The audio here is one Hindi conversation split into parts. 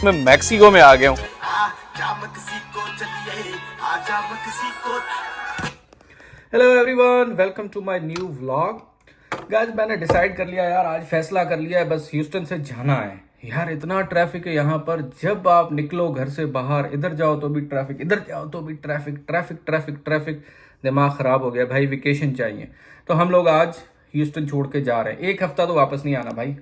मैं मैक्सिको में आ गया हूँ। Hello everyone, welcome to my new vlog. Guys मैंने डिसाइड कर लिया यार, आज फैसला कर लिया है, बस ह्यूस्टन से जाना है। यार इतना ट्रैफिक है यहाँ पर, जब आप निकलो घर से बाहर, इधर जाओ तो भी ट्रैफिक, इधर जाओ तो भी ट्रैफिक ट्रैफिक ट्रैफिक ट्रैफिक। दिमाग खराब हो गया भाई, वेकेशन चाहिए। तो हम लोग आज ह्यूस्टन छोड़ के जा रहे हैं, एक हफ्ता तो वापस नहीं आना भाई।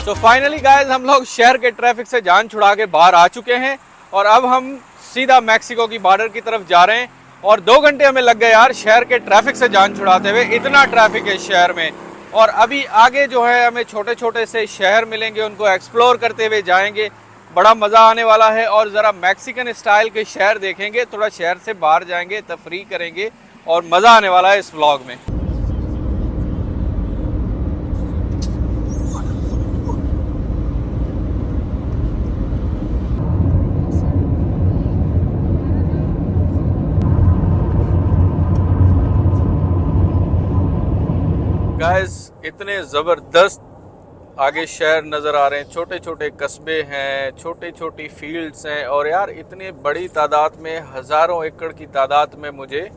तो फाइनली गाइस हम लोग शहर के ट्रैफिक से जान छुड़ा के बाहर आ चुके हैं और अब हम सीधा मैक्सिको की बॉर्डर की तरफ जा रहे हैं। और 2 घंटे हमें लग गए यार शहर के ट्रैफिक से जान छुड़ाते हुए, इतना ट्रैफिक है शहर में। और अभी आगे जो है हमें छोटे छोटे से शहर मिलेंगे, उनको एक्सप्लोर करते हुए जाएंगे, बड़ा मज़ा आने वाला है। और ज़रा मैक्सिकन स्टाइल के शहर देखेंगे, थोड़ा शहर से बाहर जाएंगे, तफरीह करेंगे और मज़ा आने वाला है इस व्लॉग में। गाइस इतने ज़बरदस्त आगे शहर नज़र आ रहे हैं, छोटे छोटे कस्बे हैं, छोटी छोटी फील्ड्स हैं। और यार इतनी बड़ी तादाद में, हज़ारों एकड़ की तादाद में मुझे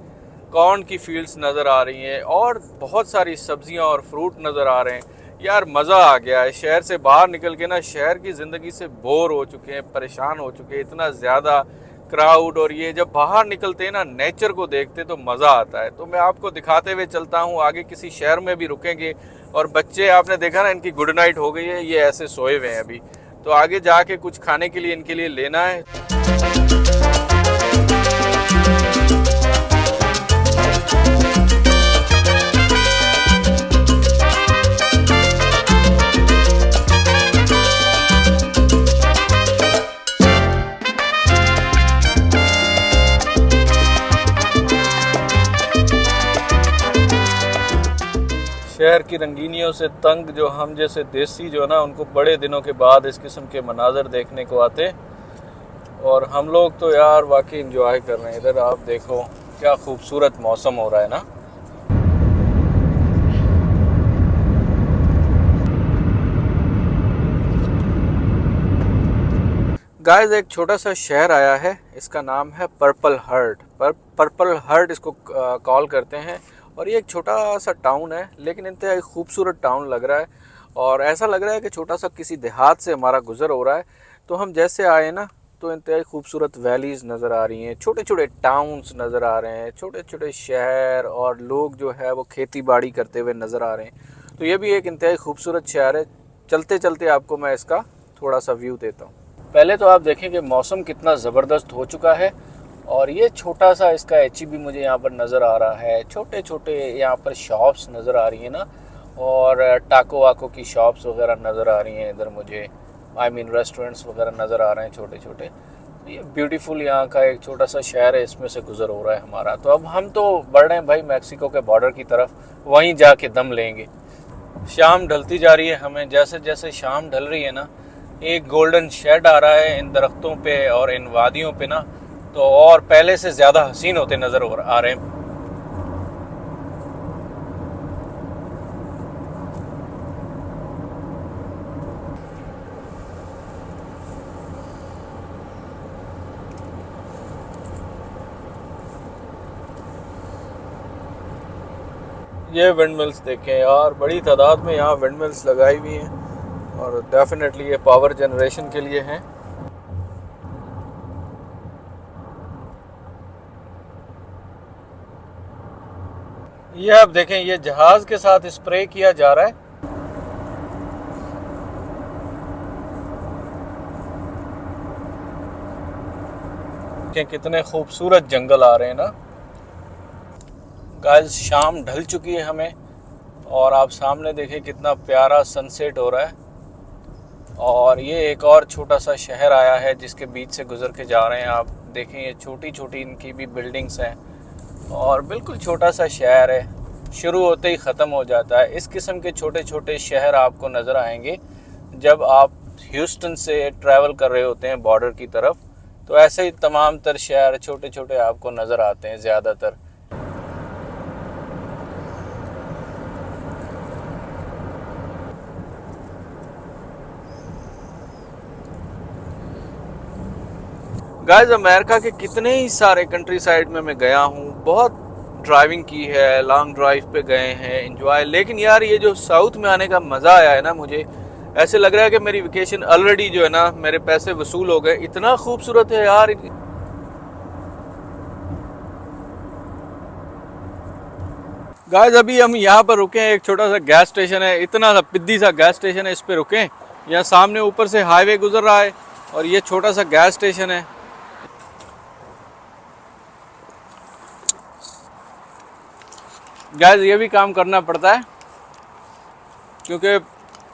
कॉर्न की फील्ड्स नज़र आ रही हैं और बहुत सारी सब्जियां और फ्रूट नज़र आ रहे हैं। यार मज़ा आ गया है शहर से बाहर निकल के ना। शहर की ज़िंदगी से बोर हो चुके हैं, परेशान हो चुके हैं, इतना ज़्यादा क्राउड। और ये जब बाहर निकलते हैं ना, नेचर को देखते तो मज़ा आता है। तो मैं आपको दिखाते हुए चलता हूँ, आगे किसी शहर में भी रुकेंगे। और बच्चे आपने देखा ना, इनकी गुड नाइट हो गई है, ये ऐसे सोए हुए हैं अभी। तो आगे जाके कुछ खाने के लिए इनके लिए लेना है। शहर की रंगीनियों से तंग जो हम जैसे देसी जो है ना, उनको बड़े दिनों के बाद इस किस्म के मनाजर देखने को आते। और हम लोग तो यार वाकई एंजॉय कर रहे हैं। इधर आप देखो क्या खूबसूरत मौसम हो रहा है ना। गाइस एक छोटा सा शहर आया है, इसका नाम है पर्पल हर्ट। पर्पल हर्ट इसको कॉल करते हैं। और ये एक छोटा सा टाउन है, लेकिन इंतहाई खूबसूरत टाउन लग रहा है। और ऐसा लग रहा है कि छोटा सा किसी देहात से हमारा गुजर हो रहा है। तो हम जैसे आए ना, तो इंतहाई खूबसूरत वैलीज़ नज़र आ रही हैं, छोटे छोटे टाउन्स नज़र आ रहे हैं, छोटे छोटे शहर, और लोग जो है वो खेती बाड़ी करते हुए नज़र आ रहे हैं। तो ये भी एक इंतहाई खूबसूरत शहर है। चलते चलते आपको मैं इसका थोड़ा सा व्यू देता हूँ। पहले तो आप देखें कि मौसम कितना ज़बरदस्त हो चुका है। और ये छोटा सा इसका HEB मुझे यहाँ पर नज़र आ रहा है। छोटे छोटे यहाँ पर शॉप्स नज़र आ रही हैं ना, और टाको वाको की शॉप्स वगैरह नज़र आ रही हैं इधर मुझे। रेस्टोरेंट्स वगैरह नज़र आ रहे हैं छोटे छोटे। ये ब्यूटीफुल यहाँ का एक छोटा सा शहर है, इसमें से गुजर हो रहा है हमारा। तो अब हम तो बढ़ रहे हैं भाई मैक्सिको के बॉर्डर की तरफ, वहीं जाके दम लेंगे। शाम ढलती जा रही है, हमें जैसे जैसे शाम ढल रही है ना, एक गोल्डन शेड आ रहा है इन दरख्तों पे और इन वादियों पे ना, तो और पहले से ज़्यादा हसीन होते नज़र आ रहे हैं। ये विंडमिल्स देखें यार, बड़ी तादाद में यहाँ विंडमिल्स लगाई हुई हैं, और डेफिनेटली ये पावर जनरेशन के लिए हैं। ये आप देखें, ये जहाज के साथ स्प्रे किया जा रहा है। कि कितने खूबसूरत जंगल आ रहे हैं ना गाइस। शाम ढल चुकी है हमें, और आप सामने देखें कितना प्यारा सनसेट हो रहा है। और ये एक और छोटा सा शहर आया है जिसके बीच से गुजर के जा रहे हैं। आप देखें, ये छोटी छोटी इनकी भी बिल्डिंग्स हैं, और बिल्कुल छोटा सा शहर है, शुरू होते ही ख़त्म हो जाता है। इस किस्म के छोटे छोटे शहर आपको नज़र आएंगे जब आप ह्यूस्टन से ट्रैवल कर रहे होते हैं बॉर्डर की तरफ। तो ऐसे ही तमाम तर शहर छोटे छोटे आपको नज़र आते हैं ज़्यादातर। गाइस, अमेरिका के कितने ही सारे कंट्री साइड में मैं गया हूँ, बहुत ड्राइविंग की है, लॉन्ग ड्राइव पे गए हैं, एंजॉय। लेकिन यार ये जो साउथ में आने का मज़ा आया है ना, मुझे ऐसे लग रहा है कि मेरी वेकेशन ऑलरेडी जो है ना, मेरे पैसे वसूल हो गए। इतना खूबसूरत है यार। गाइस, अभी हम यहाँ पर रुके हैं, एक छोटा सा गैस स्टेशन है, इतना सा पिद्दी सा गैस स्टेशन है, इस पे रुके। यहाँ सामने ऊपर से हाईवे गुजर रहा है, और ये छोटा सा गैस स्टेशन है। गाइस, ये भी काम करना पड़ता है क्योंकि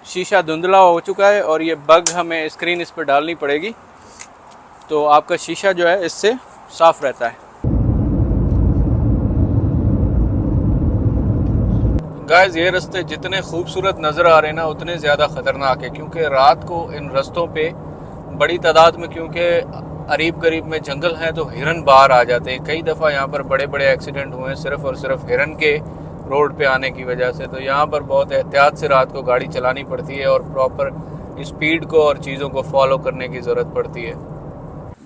शीशा धुंधला हो चुका है, और ये बग हमें स्क्रीन इस पर डालनी पड़ेगी, तो आपका शीशा जो है इससे साफ रहता है। गाइस, ये रास्ते जितने खूबसूरत नज़र आ रहे हैं ना, उतने ज़्यादा ख़तरनाक है, क्योंकि रात को इन रास्तों पे बड़ी तादाद में, क्योंकि अरीब करीब में जंगल है, तो हिरन बाहर आ जाते हैं। कई दफ़ा यहाँ पर बड़े बड़े एक्सीडेंट हुए हैं सिर्फ़ और सिर्फ हिरन के रोड पे आने की वजह से। तो यहाँ पर बहुत एहतियात से रात को गाड़ी चलानी पड़ती है, और प्रॉपर स्पीड को और चीज़ों को फॉलो करने की ज़रूरत पड़ती है।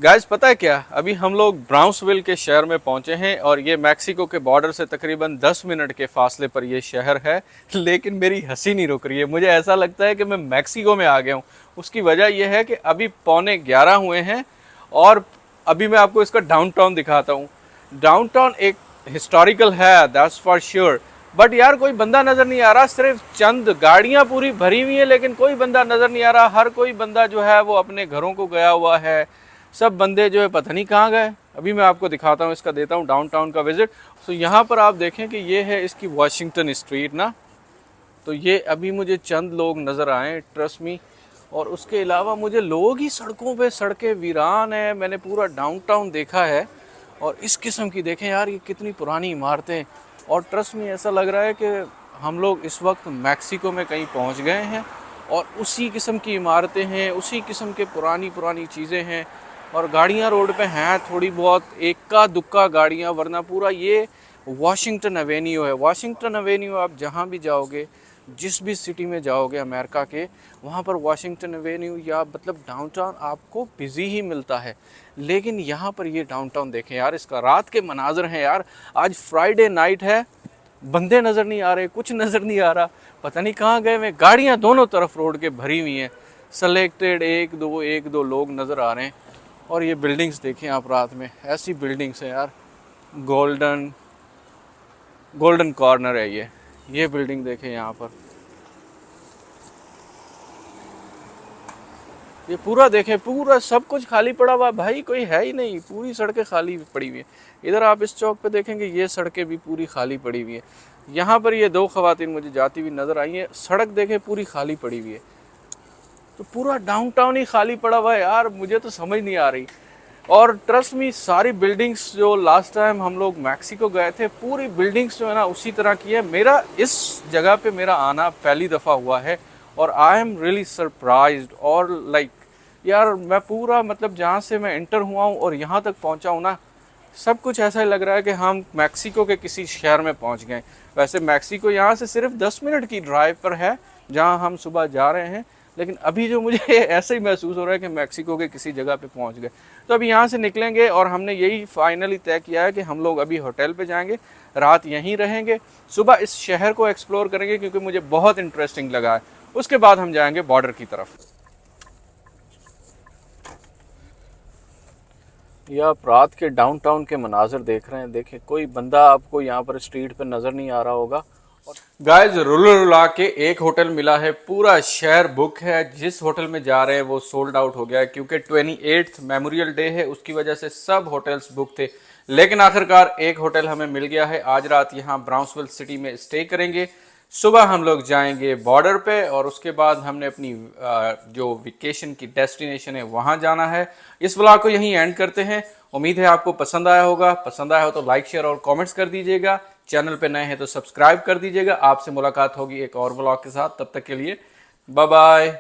गाइस, पता है क्या, अभी हम लोग ब्राउन्सविल के शहर में पहुंचे हैं, और ये मैक्सिको के बॉर्डर से तकरीबन 10 मिनट के फासले पर ये शहर है। लेकिन मेरी हंसी नहीं रुक रही है, मुझे ऐसा लगता है कि मैं मैक्सिको में आ गया हूँ। उसकी वजह यह है कि अभी 11:15 हुए हैं, और अभी मैं आपको इसका डाउनटाउन दिखाता हूँ। डाउनटाउन एक हिस्टोरिकल है, दैट्स फॉर श्योर, बट यार कोई बंदा नज़र नहीं आ रहा। सिर्फ चंद गाड़ियाँ पूरी भरी हुई हैं, लेकिन कोई बंदा नज़र नहीं आ रहा। हर कोई बंदा जो है वो अपने घरों को गया हुआ है। सब बंदे जो है पता नहीं कहाँ गए। अभी मैं आपको दिखाता हूँ, इसका देता हूँ डाउनटाउन का विजिट। तो यहाँ पर आप देखें कि ये है इसकी वाशिंगटन स्ट्रीट ना। तो ये अभी मुझे चंद लोग नज़र आए, ट्रस्ट मी, और उसके अलावा मुझे लोग ही सड़कों पे, सड़कें वीरान है। मैंने पूरा डाउनटाउन देखा है, और इस किस्म की देखें यार, ये कितनी पुरानी इमारतें। और ट्रस्ट मी, ऐसा लग रहा है कि हम लोग इस वक्त मैक्सिको में कहीं पहुँच गए हैं, और उसी किस्म की इमारतें हैं, उसी किस्म के पुरानी पुरानी चीज़ें हैं। और गाड़ियाँ रोड पे हैं थोड़ी बहुत, इक्का दुक्का गाड़ियाँ, वरना पूरा ये वाशिंगटन एवेन्यू है। वाशिंगटन एवेन्यू आप जहाँ भी जाओगे, जिस भी सिटी में जाओगे अमेरिका के, वहाँ पर वाशिंगटन एवेन्यू या मतलब डाउनटाउन आपको बिजी ही मिलता है। लेकिन यहाँ पर ये डाउनटाउन देखें यार, इसका रात के मनाजर हैं यार। आज फ्राइडे नाइट है, बंदे नज़र नहीं आ रहे, कुछ नज़र नहीं आ रहा, पता नहीं कहाँ गए हुए। गाड़ियाँ दोनों तरफ रोड के भरी हुई हैं, सेलेक्टेड एक दो लोग नज़र आ रहे हैं। और ये बिल्डिंग्स देखें आप रात में, ऐसी बिल्डिंग्स हैं यार। गोल्डन कॉर्नर है ये बिल्डिंग देखें यहाँ पर। ये पूरा देखें, पूरा सब कुछ खाली पड़ा हुआ भाई, कोई है ही नहीं, पूरी सड़कें खाली पड़ी हुई हैं। इधर आप इस चौक पे देखेंगे, ये सड़कें भी पूरी खाली पड़ी हुई हैं। यहाँ पर ये 2 ख़वातीन मुझे जाती हुई नज़र आई हैं, सड़क देखें पूरी खाली पड़ी हुई है। तो पूरा डाउनटाउन ही खाली पड़ा हुआ है यार, मुझे तो समझ नहीं आ रही। और ट्रस्ट मी, सारी बिल्डिंग्स जो लास्ट टाइम हम लोग मैक्सिको गए थे, पूरी बिल्डिंग्स जो है ना उसी तरह की है। मेरा इस जगह पे मेरा आना पहली दफ़ा हुआ है, और आई एम रियली सरप्राइज्ड। और लाइक यार, मैं पूरा मतलब जहाँ से मैं एंटर हुआ हूँ और यहाँ तक पहुँचा हूँ ना, सब कुछ ऐसा ही लग रहा है कि हम मैक्सिको के किसी शहर में पहुँच गए। वैसे मैक्सिको यहाँ से सिर्फ 10 मिनट की ड्राइव पर है, जहाँ हम सुबह जा रहे हैं। लेकिन अभी जो मुझे ऐसे ही महसूस हो रहा है कि मैक्सिको के किसी जगह पे पहुंच गए। तो अभी यहाँ से निकलेंगे, और हमने यही फाइनली तय किया है कि हम लोग अभी होटल पे जाएंगे, रात यहीं रहेंगे, सुबह इस शहर को एक्सप्लोर करेंगे क्योंकि मुझे बहुत इंटरेस्टिंग लगा है। उसके बाद हम जाएंगे बॉर्डर की तरफ। ये आप रात के डाउनटाउन के मनाजर देख रहे हैं। देखें, कोई बंदा आपको यहाँ पर स्ट्रीट पर नज़र नहीं आ रहा होगा। गाइस, रुला के एक होटल मिला है, पूरा शहर बुक है। जिस होटल में जा रहे हैं वो सोल्ड आउट हो गया है, क्योंकि 28th मेमोरियल डे है, उसकी वजह से सब होटल्स बुक थे। लेकिन आखिरकार एक होटल हमें मिल गया है। आज रात यहाँ ब्राउन्सविल सिटी में स्टे करेंगे। सुबह हम लोग जाएंगे बॉर्डर पे और उसके बाद हमने अपनी जो वेकेशन की डेस्टिनेशन है वहां जाना है। इस व्लॉग को यहीं एंड करते हैं। उम्मीद है आपको पसंद आया होगा। पसंद आया हो तो लाइक, शेयर और कमेंट्स कर दीजिएगा। चैनल पे नए हैं तो सब्सक्राइब कर दीजिएगा। आपसे मुलाकात होगी एक और व्लॉग के साथ। तब तक के लिए बाय बाय।